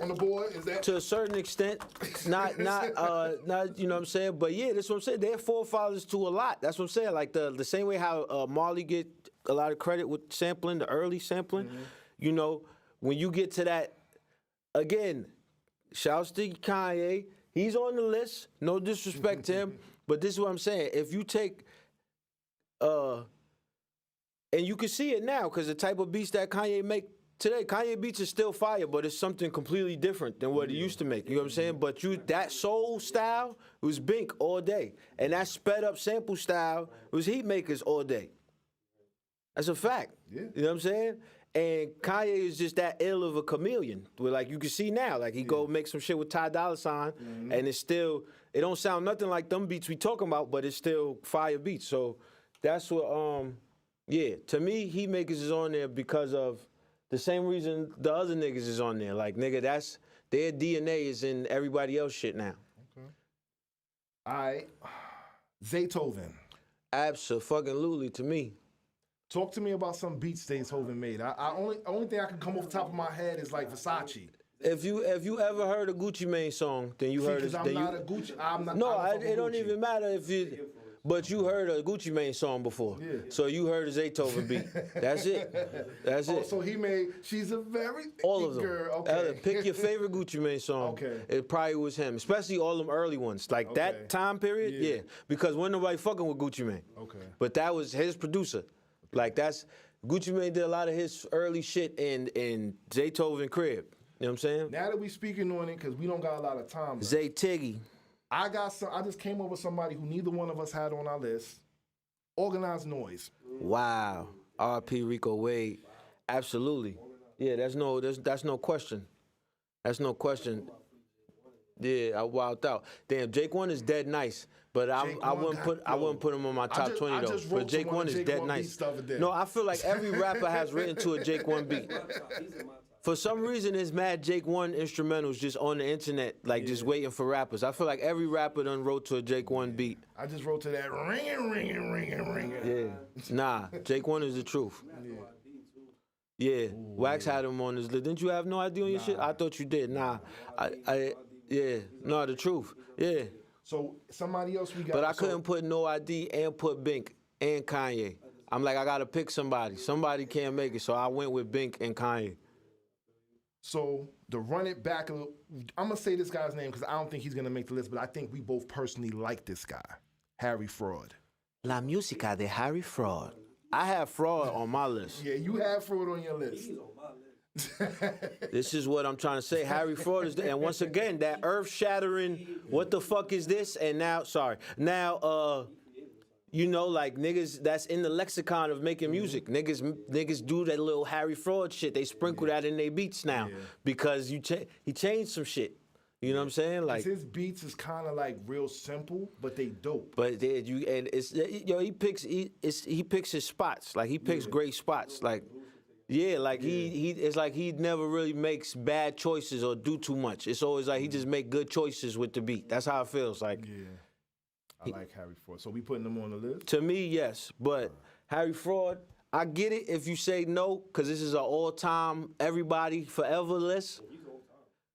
on the board? Is that? To a certain extent, not you know what I'm saying? But yeah, that's what I'm saying. They're forefathers to a lot. That's what I'm saying. Like the same way how Marley get a lot of credit with sampling, the early sampling. Mm-hmm. You know, when you get to that, again, shouts to Kanye. He's on the list. No disrespect to him, but this is what I'm saying. If you take, and you can see it now because the type of beats that Kanye make today, Kanye beats is still fire, but it's something completely different than what he used to make. You know what I'm saying? But that soul style was Bink all day, and that sped up sample style was Heat Makers all day. That's a fact. Yeah. You know what I'm saying? And Kanye is just that ill of a chameleon. Where like you can see now, like he go make some shit with Ty Dolla $ign, and it's still, it don't sound nothing like them beats we talking about, but it's still fire beats. So that's what, yeah. To me, Heat Makers is on there because of the same reason the other niggas is on there. Like nigga, that's their DNA is in everybody else shit now. Okay. All right, Zaytoven. Absolutely to me. Talk to me about some beats Zaytoven made. Only thing I can come off the top of my head is like Versace. If you ever heard a Gucci Mane song, then you heard it. I'm not a Gucci. I'm not. No, it don't even matter if you. But you heard a Gucci Mane song before, so you heard a Zaytoven beat. That's it. That's it. So he made "She's a Very all of them. Girl." Okay. Pick your favorite Gucci Mane song. Okay. It probably was him, especially all them early ones, like that time period. Yeah. Because when nobody fucking with Gucci Mane. Okay. But that was his producer. Like that's Gucci Mane did a lot of his early shit in Zaytoven crib. You know what I'm saying? Now that we speaking on it, because we don't got a lot of time. Zay Tiggy. I just came up with somebody who neither one of us had on our list. Organized Noise. Wow. R.P. Rico Wade. Absolutely. Yeah, that's no question. That's no question. Yeah, I wilded out. Damn, Jake One is dead nice, but I wouldn't put him on my top 20 though. But Jake One is dead nice. No, I feel like every rapper has written to a Jake One beat. For some reason, there's mad Jake One instrumentals just on the internet, like just waiting for rappers. I feel like every rapper done wrote to a Jake One beat. I just wrote to that ringing. Yeah. Nah, Jake One is the truth. Yeah. Wax had him on his list. Didn't you have No ID on your shit? I thought you did. Nah. Yeah. No, the truth. Yeah. So somebody else we got. But I couldn't put No ID and put Bink and Kanye. I'm like, I gotta pick somebody. Somebody can't make it, so I went with Bink and Kanye. So to run it back, I'm gonna say this guy's name because I don't think he's gonna make the list, but I think we both personally like this guy, Harry Fraud. La música de Harry Fraud. I have Fraud on my list. Yeah, you have Fraud on your list. He's on my list. This is what I'm trying to say. Harry Fraud is there. And once again, that earth-shattering, what the fuck is this? And now, you know, like niggas that's in the lexicon of making music. Niggas do that little Harry Fraud shit. They sprinkle that in their beats now because he changed some shit. You know what I'm saying? Like his beats is kind of like real simple, but they dope. But he picks his spots. Like he picks great spots. Like it's like he never really makes bad choices or do too much. It's always like he just make good choices with the beat. That's how it feels. Like I like Harry Fraud. So we putting him on the list? To me, yes. But Harry Fraud, I get it if you say no, because this is an all-time, everybody, forever list.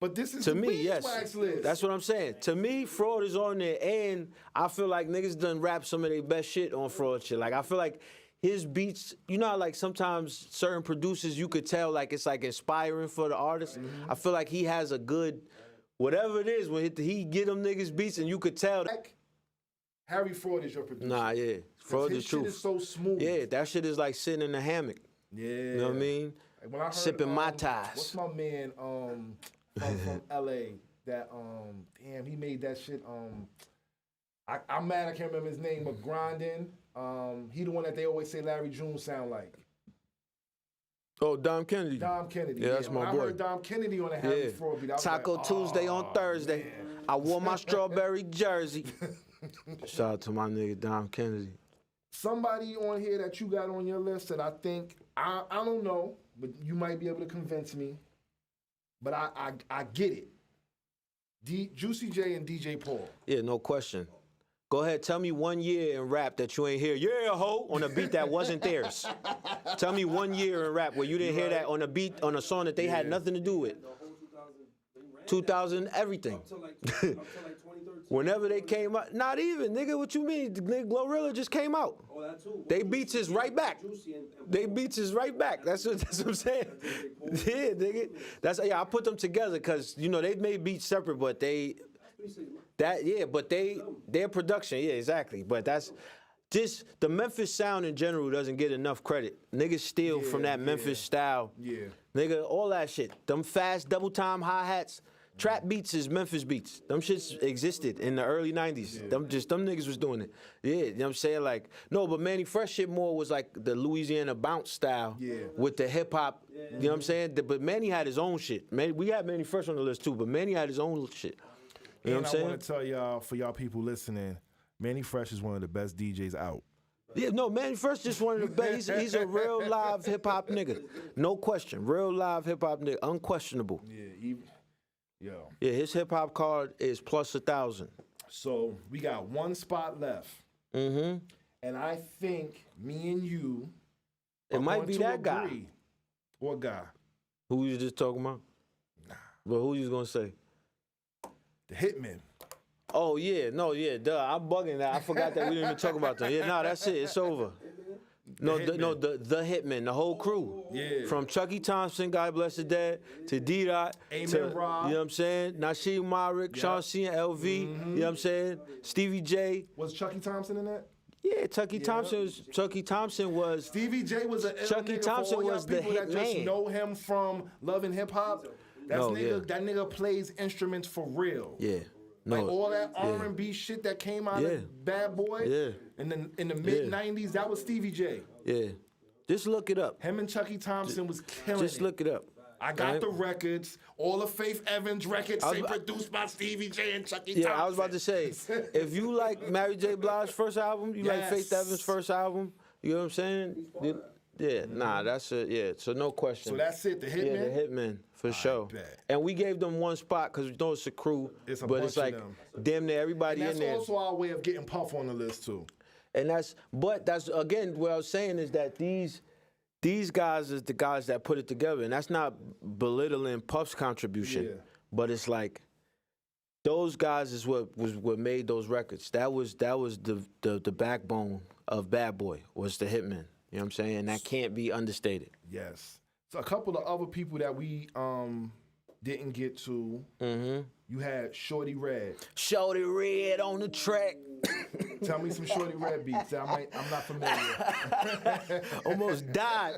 But this is To the me, yes. Beezewax list. That's what I'm saying. To me, Fraud is on there, and I feel like niggas done rap some of their best shit on Fraud shit. Like, I feel like his beats, you know how, like, sometimes certain producers, you could tell, like, it's, like, inspiring for the artist? Mm-hmm. I feel like he has a good, whatever it is, when he get them niggas beats, and you could tell that. Harry Fraud is your producer. Nah, yeah. Fraud his is true. shit is so smooth. Yeah, that shit is like sitting in the hammock. Yeah. You know what I mean? Like when I heard, Sipping Mai Tais. What's my man from LA that damn, he made that shit I'm mad I can't remember his name, but Grindin'. He the one that they always say Larry June sound like. Oh, Dom Kennedy. Dom Kennedy. Yeah, that's my when boy. I heard Dom Kennedy on the Harry Fraud beat, I was Taco like, Tuesday on Thursday. man. I wore my strawberry jersey. Shout out to my nigga Dom Kennedy. Somebody on here that you got on your list that I think, I don't know, but you might be able to convince me. But I get it. Juicy J and DJ Paul. Yeah, no question. Go ahead, tell me 1 year in rap that you ain't hear, yeah, ho, on a beat that wasn't theirs. Tell me 1 year in rap where you didn't hear that on a beat, on a song that they had nothing to do with. 2000, everything. Up till like 2013. Whenever they came out, not even, nigga, what you mean? Nigga, Glorilla just came out. Oh, that too. They beats is right back. Juicy and They beats is right back. That's what I'm saying. Yeah, nigga. I put them together because, you know, they made beats separate, but their production, yeah, exactly. But that's just, the Memphis sound in general doesn't get enough credit. Niggas steal from that Memphis style. Yeah. Nigga, all that shit. Them fast double time hi-hats. Trap beats is Memphis beats. Them shits existed in the early 90s. Yeah. Them niggas was doing it. Yeah, you know what I'm saying? Like, no, but Manny Fresh shit more was like the Louisiana bounce style with the hip hop. You know what I'm saying? But Manny had his own shit. We had Manny Fresh on the list too, but Manny had his own shit. You know what I'm saying? I want to tell y'all, for y'all people listening, Manny Fresh is one of the best DJs out. Yeah, no, Manny Fresh just one of the best. He's a real live hip hop nigga. No question. Real live hip hop nigga. Unquestionable. Yeah, Yeah, his hip hop card is plus 1,000. So we got one spot left. Mm-hmm. And I think me and you It might be that guy. What guy? Who you just talking about? Nah. But who you gonna say? The Hitman. Oh yeah, no, yeah, duh. I'm bugging that. I forgot that we didn't even talk about that. Yeah, no, that's it. It's over. No, the Hitman, the whole crew. Yeah. From Chucky Thompson, God bless the dead, to D-Dot, Amen to, Rob. you know what I'm saying? Nasheed Marek, Sean C and LV, you know what I'm saying? Stevie J. Was Chucky Thompson in that? Yeah, Chucky Thompson was. Stevie J was a Chucky Thompson was the people that just hitman. know him from Love and Hip Hop. That nigga plays instruments for real. Yeah. No, Like all that R&B shit that came out of Bad Boy. Yeah. And then in the mid '90s, that was Stevie J. Yeah. Just look it up. Him and Chucky Thompson was killing Just it. look it up. I got the records. All the Faith Evans records say produced by Stevie J and Chucky Thompson. Yeah, I was about to say, if you like Mary J. Blige's first album, you like Faith Evans' first album, you know what I'm saying? Yeah, nah, that's it. Yeah, so no question. So that's it, the Hitman? Yeah, the Hitman, for sure. bet. And we gave them one spot because we know it's a crew, It's a but bunch it's like of them. damn near everybody And that's in there. also our way of getting Puff on the list, too. And that's again, what I was saying is that these guys is the guys that put it together, and that's not belittling Puff's contribution, Yeah. but it's like those guys is what made those records. That was the backbone of Bad Boy, was the Hitman. You know what I'm saying? And that can't be understated. Yes. So a couple of other people that we didn't get to. You had Shorty Red. Shorty Red on the track. Tell me some Shorty Red beats. I'm not familiar. Almost died.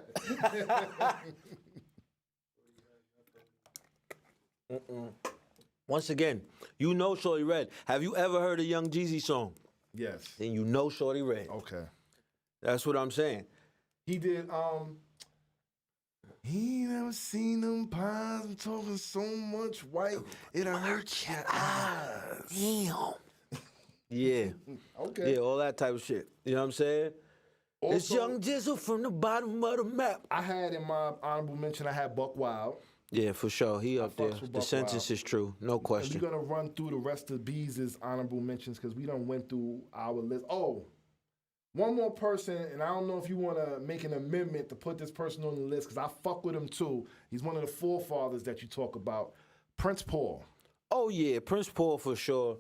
Once again, you know Shorty Red. Have you ever heard a Young Jeezy song? Yes. Then you know Shorty Red. Okay. That's what I'm saying. He did, he never seen them pies. I'm talking so much white, it'll hurt your eyes. Damn. Yeah. Okay. Yeah, all that type of shit. You know what I'm saying? It's Also, Young Jizzle from the bottom of the map. I had in my honorable mention, I had Buck Wild. Yeah, for sure. He up there. fucks with The Buck sentence Wild. is true. No And question. we're gonna run through the rest of Bees' honorable mentions because we done went through our list. Oh, One more person, and I don't know if you want to make an amendment to put this person on the list because I fuck with him too. He's one of the forefathers that you talk about. Prince Paul. Oh yeah, Prince Paul for sure.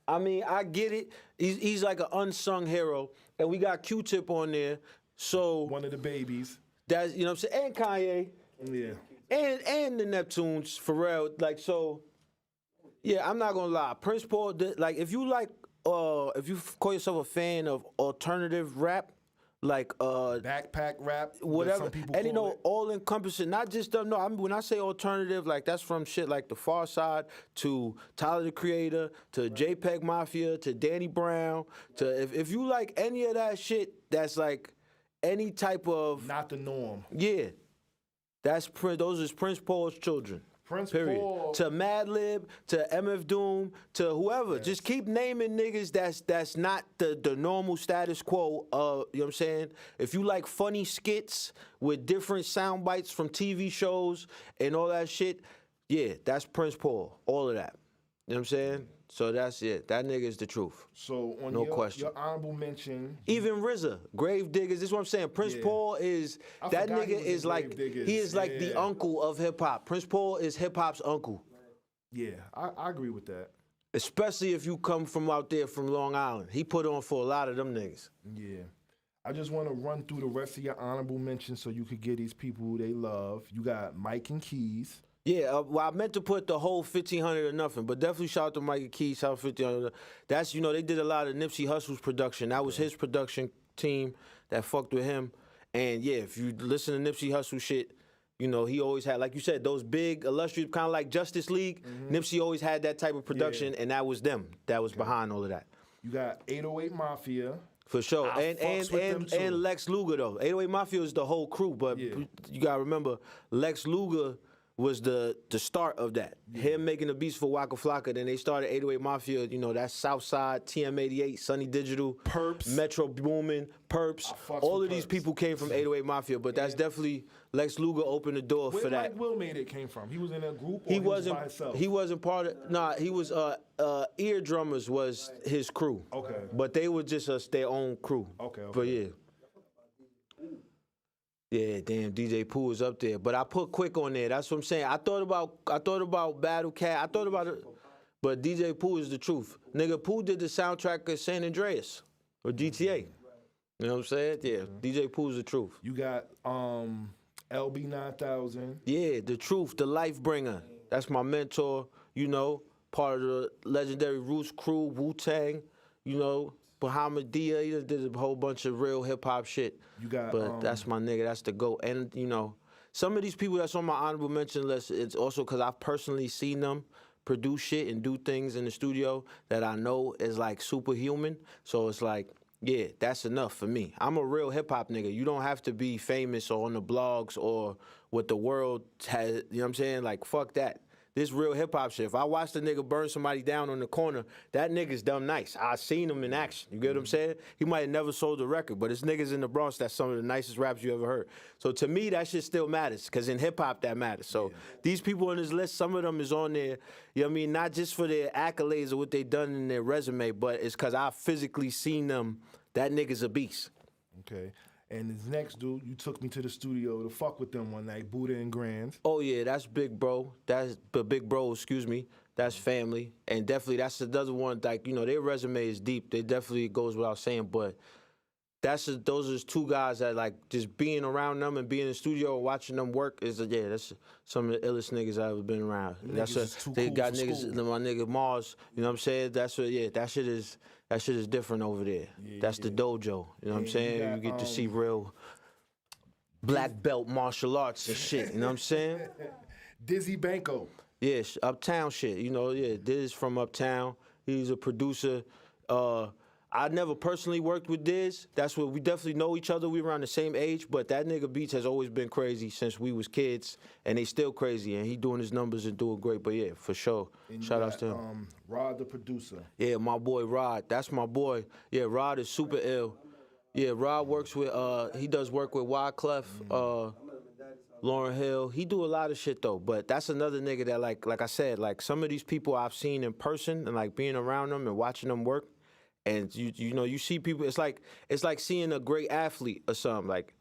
I mean, I get it. He's like an unsung hero, and we got Q-Tip on there. So One of the babies. that's, you know what I'm saying, and Kanye, Yeah. and the Neptunes, Pharrell. Like, so yeah, I'm not gonna lie. Prince Paul, like, if you call yourself a fan of alternative rap, like Backpack rap. whatever, Some people and you call know, it. all encompassing, not just them. No, I mean, when I say alternative, like that's from shit like the Far Side to Tyler the Creator to JPEG Mafia to Danny Brown to if you like any of that shit, that's like any type of Not the norm. yeah, that's those is Prince Paul's children. Prince Period. Paul. To Madlib, to MF Doom, to whoever. Just keep naming niggas that's not the normal status quo. You know what I'm saying? If you like funny skits with different sound bites from TV shows and all that shit, yeah, that's Prince Paul. All of that. You know what I'm saying? So that's it. That nigga is the truth. So on No question. your honorable mention. Even RZA, Grave Diggers. This is what I'm saying. Prince Yeah. Paul is I that forgot he nigga was in is like Grave Diggers. he is like the Yeah. uncle of hip hop. Prince Paul is hip hop's uncle. Yeah, I agree with that. Especially if you come from out there from Long Island. He put on for a lot of them niggas. Yeah. I just want to run through the rest of your honorable mentions so you could get these people who they love. You got Mike and Keys. Yeah, well, I meant to put the whole 1,500 or nothing, but definitely shout out to Mikey Keys, shout out 1,500. That's, you know, they did a lot of Nipsey Hussle's production. That was his production team that fucked with him. And yeah, if you listen to Nipsey Hussle shit, you know, he always had, like you said, those big, illustrious, kind of like Justice League. Nipsey always had that type of production, and that was them. That was behind all of that. You got 808 Mafia. For sure. I fucks with them too. And Lex Luger, though. 808 Mafia is the whole crew, but Yeah. you got to remember, Lex Luger was the start of that. Him making the beats for Waka Flocka, then they started 808 Mafia, you know, that's Southside, TM88, Sunny Digital, Perps. Metro Boomin, Perps. fucks All with of these Perps. people came from 808 Mafia, but that's definitely, Lex Luger opened the door Where for that. Mike Will made it came from? He was in a group or He was by wasn't. himself? He wasn't part of. Nah, he was. Ear Drummers was his crew. Okay. But they were just their own crew. Okay, But okay. yeah. Yeah, damn, DJ Pooh was up there. But I put Quick on there. That's what I'm saying. I thought about Battle Cat. I thought about it. But DJ Pooh is the truth. Nigga, Pooh did the soundtrack of San Andreas or GTA. You know what I'm saying? Yeah, DJ Pooh's the truth. You got LB 9000. Yeah, the truth, the life bringer. That's my mentor, you know, part of the legendary Roots crew, Wu-Tang, you know, Bahamadia. He did a whole bunch of real hip-hop shit. You got, But that's my nigga, that's the GOAT. And, you know, some of these people that's on my honorable mention list, it's also because I've personally seen them produce shit and do things in the studio that I know is like superhuman. So it's like, yeah, that's enough for me. I'm a real hip hop nigga. You don't have to be famous or on the blogs or what the world has, you know what I'm saying? Like, fuck that. This real hip hop shit. If I watch the nigga burn somebody down on the corner, that nigga's dumb nice. I seen him in action. You get what I'm saying? He might have never sold a record, but it's niggas in the Bronx that's some of the nicest raps you ever heard. So to me, that shit still matters, because in hip hop, that matters. So these people on this list, some of them is on there, you know what I mean? Not just for their accolades or what they done in their resume, but it's because I physically seen them. That nigga's a beast. Okay. And this next dude, you took me to the studio to fuck with them one night, Buddha and Grands. Oh yeah, that's Big Bro. That's the Big Bro, excuse me. That's family. And definitely that's another one, like, you know, their resume is deep. They definitely goes without saying, but those are two guys that, like, just being around them and being in the studio and watching them work is, that's some of the illest niggas I've ever been around. Niggas is too They cool got for niggas, school. my nigga Mars, you know what I'm saying? That's what, yeah, that shit is different over there. That's the dojo, you know what I'm saying? got, You get to see real black belt martial arts and shit, you know what I'm saying? Dizzy Banco. Yeah, Uptown shit. You know, yeah, Diz from Uptown. He's a producer. I never personally worked with Diz. That's what we definitely know each other. We around the same age, but that nigga Beats has always been crazy since we was kids, and they still crazy, and he doing his numbers and doing great. But yeah, for sure. And you Shout outs got, to him. Rod the producer. Yeah, my boy Rod. That's my boy. Yeah, Rod is super ill. Yeah, Rod works with, he does work with Wyclef, Lauryn Hill. He do a lot of shit though, but that's another nigga that, like I said, like some of these people I've seen in person and like being around them and watching them work, And you know, you see people, it's like seeing a great athlete or something. Like,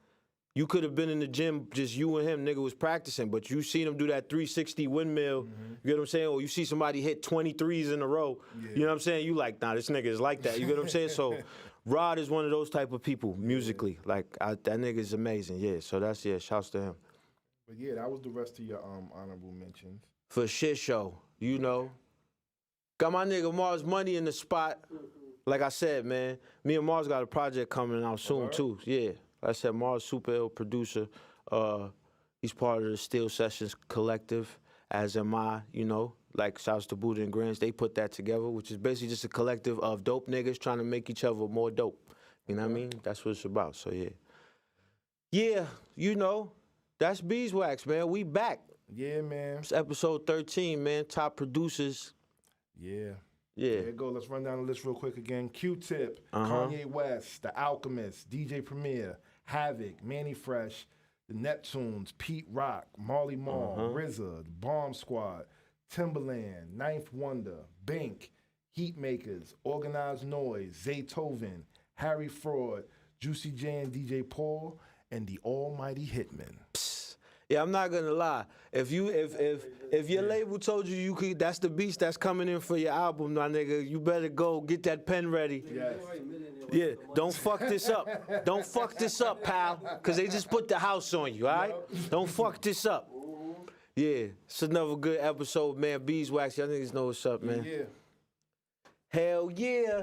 you could have been in the gym, just you and him, nigga was practicing, but you seen him do that 360 windmill, you get what I'm saying? Or you see somebody hit 23s in a row, you know what I'm saying? You like, nah, this nigga is like that, you get what I'm saying? So Rod is one of those type of people, musically. Like, that nigga is amazing, yeah. So that's, yeah, shouts to him. But yeah, that was the rest of your honorable mentions. For shit show, you know. Got my nigga Mars Money in the spot. Like I said, man, me and Mars got a project coming out soon, too. Yeah. Like I said, Mars super ill producer. He's part of the Steel Sessions collective, as am I, you know. Like, shouts to Buddha and Grants. They put that together, which is basically just a collective of dope niggas trying to make each other more dope. You know what I mean? That's what it's about, so yeah. Yeah, you know, that's Beezewax, man. We back. Yeah, man. It's episode 13, man. Top producers. Yeah. Yeah. There you go. Let's run down the list real quick again. Q-Tip, Kanye West, The Alchemist, DJ Premier, Havoc, Manny Fresh, The Neptunes, Pete Rock, Marley Marl, RZA, The Bomb Squad, Timbaland, Ninth Wonder, Bink, Heatmakers, Organized Noise, Zaytoven, Harry Fraud, Juicy J and DJ Paul, and The Almighty Hitman. Yeah, I'm not gonna lie. If your label told you could, that's the beats that's coming in for your album, my nigga, you better go get that pen ready. Yes. Yeah, don't fuck this up. Don't fuck this up, pal, because they just put the house on you, all right? Don't fuck this up. Yeah, it's another good episode, man. Beezewax, y'all niggas know what's up, man. Yeah. Hell yeah.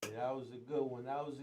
That was a good one. That was a